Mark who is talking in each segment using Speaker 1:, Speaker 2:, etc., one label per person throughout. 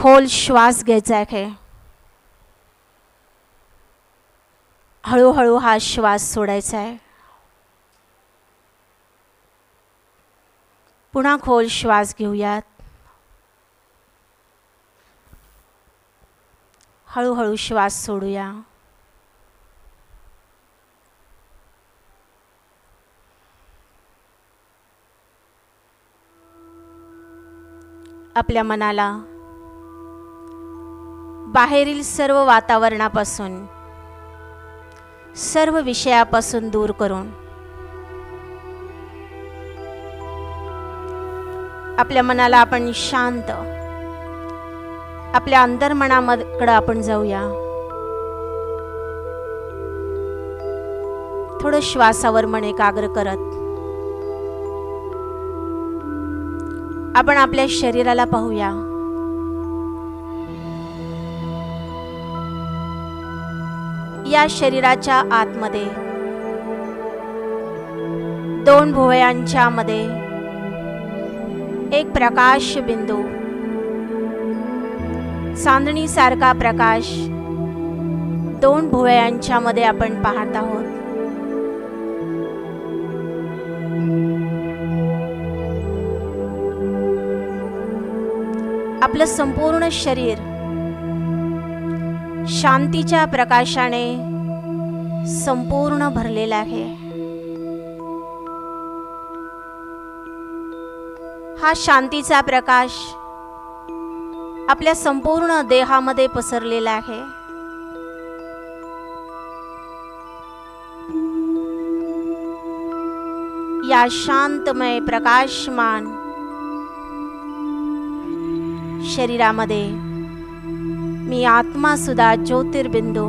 Speaker 1: खोल श्वास घ्यायचा आहे. हळूहळू हा श्वास सोडायचा आहे. पुन्हा खोल श्वास घेऊयात. हळूहळू श्वास सोडूया. आपल्या मनाला बाहेरील सर्व वातावरणापासून, सर्व विषयापासून दूर करून आपल्या मनाला आपण शांत, आपल्या अंतर्मनाकडे आपण जाऊया. थोडं श्वासावर मन एकाग्र करत आपण आपल्या शरीराला पाहूया. या शरीराच्या आतमध्ये 2 भुवयांच्या मध्ये एक प्रकाश बिंदू, चांदणी सारखा प्रकाश 2 भुवयांच्या मध्ये आपण पाहत आहोत. आपलं संपूर्ण शरीर शांतीच्या प्रकाशाने संपूर्ण भरलेलं आहे. हा शांतीचा प्रकाश आपल्या संपूर्ण देहामध्ये पसरलेला आहे. या शांतमय प्रकाशमान शरीरामध्ये मी आत्मा सुद्धा ज्योतिर्बिंदू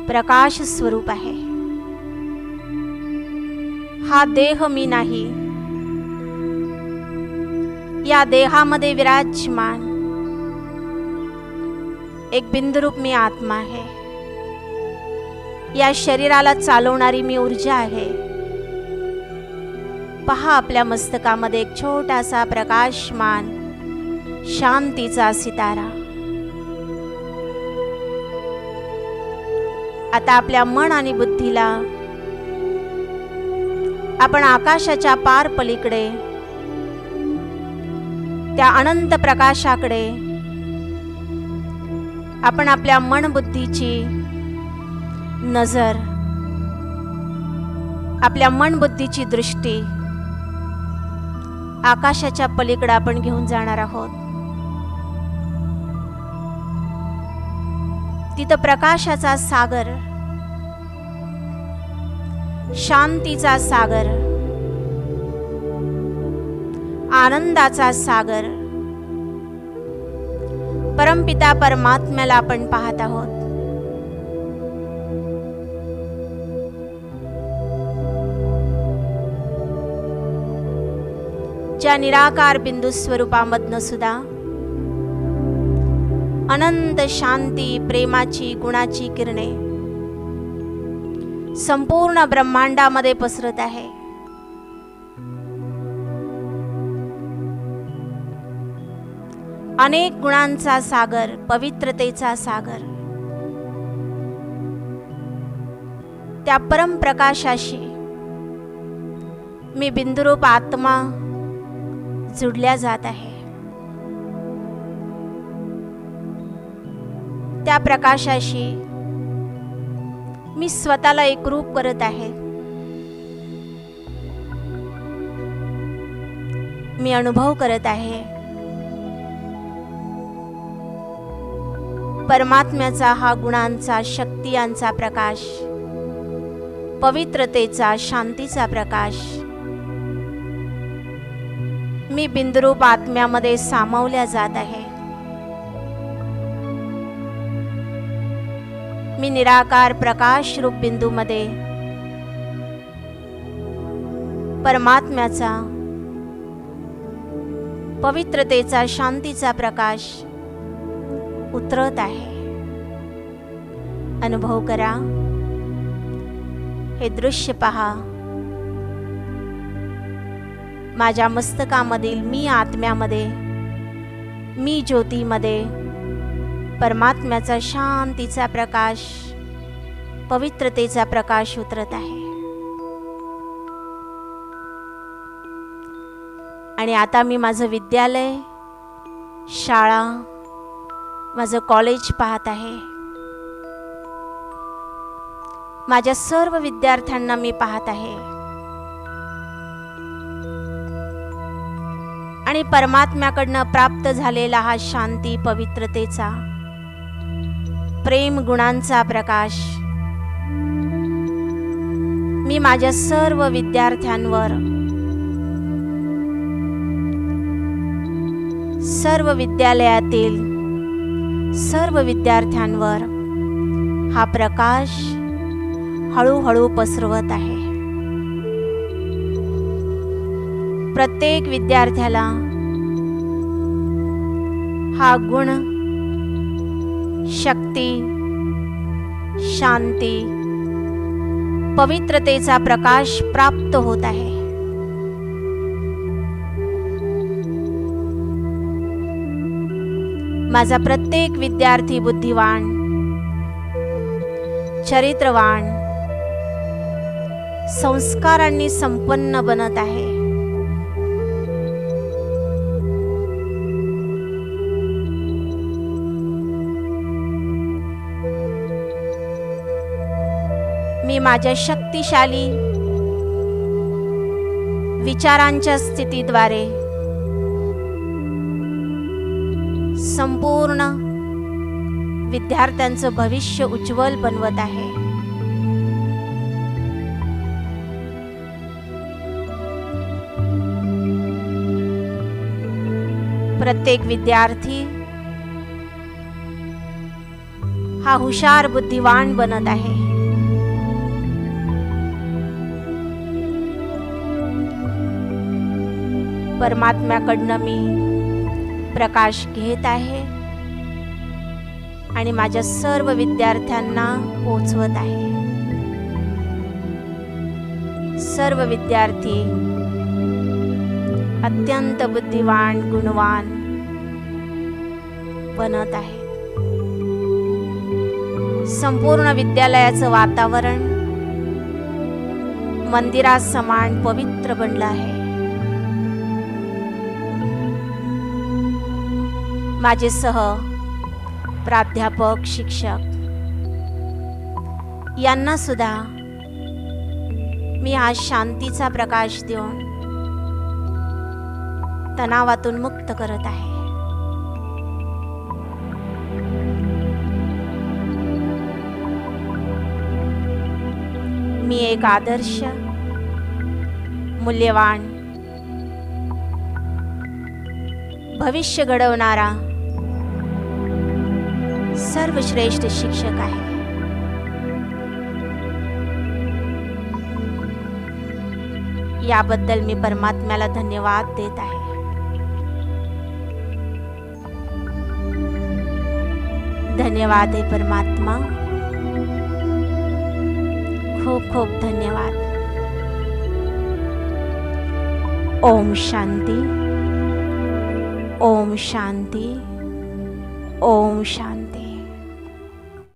Speaker 1: प्रकाश स्वरूप आहे. हा देह मी नाही. या देहामध्ये विराजमान एक बिंदुरूप मी आत्मा आहे. या शरीराला चालवणारी मी ऊर्जा आहे. पहा, आपल्या मस्तकामध्ये एक छोटासा प्रकाशमान शांतीचा सितारा. आता आपल्या मन आणि बुद्धीला आपण आकाशाच्या पार पलीकडे त्या अनंत प्रकाशाकडे आपण आपल्या मन बुद्धीची नजर, आपल्या मन बुद्धीची दृष्टी आकाशाच्या पलीकडे आपण घेऊन जाणार आहोत. तिथं प्रकाशाचा सागर, शांतीचा सागर, आनंदाचा सागर, परमपिता परमात्म्याला आपण पाहत आहोत. ज्या निराकार बिंदू स्वरूपामधनं सुद्धा अनंत शांती, प्रेमाची, गुणाची किरणे संपूर्ण ब्रह्मांडामध्ये पसरत आहे. अनेक गुणांचा सागर, पवित्रतेचा सागर, त्या परम प्रकाशाशी मी बिंदुरूप आत्मा जुडल्या जात आहे. त्या प्रकाशाशी मी स्वतःला एकरूप करत आहे. मी अनुभव करत आहे परमात्म्याचा हा गुणांचा, शक्तियांचा प्रकाश, पवित्रतेचा, शांतीचा प्रकाश मी बिंदुरूप आत्म्यामध्ये सामावल्या जात आहे. मी निराकार प्रकाश रूप बिंदूमध्ये परमात्म्याचा, पवित्रतेचा, शांतीचा प्रकाश उतरत आहे. अनुभव करा. हे दृश्य पहा. माझ्या मस्तकामधील मी आत्म्यामध्ये, मी ज्योतीमध्ये परमात्म्याचा शांतीचा प्रकाश, पवित्रतेचा प्रकाश उतरत आहे. आणि आता मी माझं विद्यालय, शाळा, माझं कॉलेज पाहत आहे. माझ्या सर्व विद्यार्थ्यांना मी पाहत आहे. आणि परमात्म्याकडनं प्राप्त झालेला हा शांती, पवित्रतेचा, प्रेम गुणांचा प्रकाश मी माझ्या सर्व विद्यार्थ्यांवर, सर्व विद्यालयातील सर्व विद्यार्थ्यांवर हा प्रकाश हळूहळू पसरवत आहे. प्रत्येक विद्यार्थ्याला हा गुण, शक्ती, शांती, पवित्रतेचा प्रकाश प्राप्त होत आहे. माझा प्रत्येक विद्यार्थी बुद्धिवान, चरित्रवान, संस्कारांनी संपन्न बनत आहे. मी माझ्या शक्तिशाली विचारांच्या स्थितीद्वारे संपूर्ण विद्यार्थ्यांचं भविष्य उज्ज्वल बनवत आहे. प्रत्येक विद्यार्थी हा हुशार, बुद्धिवान बनत आहे. परमात्म्याकडनं मी प्रकाश घेत आहे आणि माझ्या सर्व विद्यार्थ्यांना पोचवत आहे. सर्व विद्यार्थी अत्यंत बुद्धिवान, गुणवान बनत आहे. संपूर्ण विद्यालयाचं वातावरण मंदिरासमान पवित्र बनलं आहे. माझे सह प्राध्यापक, शिक्षक यांना सुद्धा मी आज शांतीचा प्रकाश देऊन तणावातून मुक्त करत आहे. मी एक आदर्श, मूल्यवान, भविष्य घडवणारा सर्वश्रेष्ठ शिक्षक आहे. याबद्दल मी परमात्म्याला धन्यवाद देत आहे. धन्यवाद आहे परमात्मा, खूप खूप धन्यवाद. ओम शांती, ओम शांती, ओम शांती.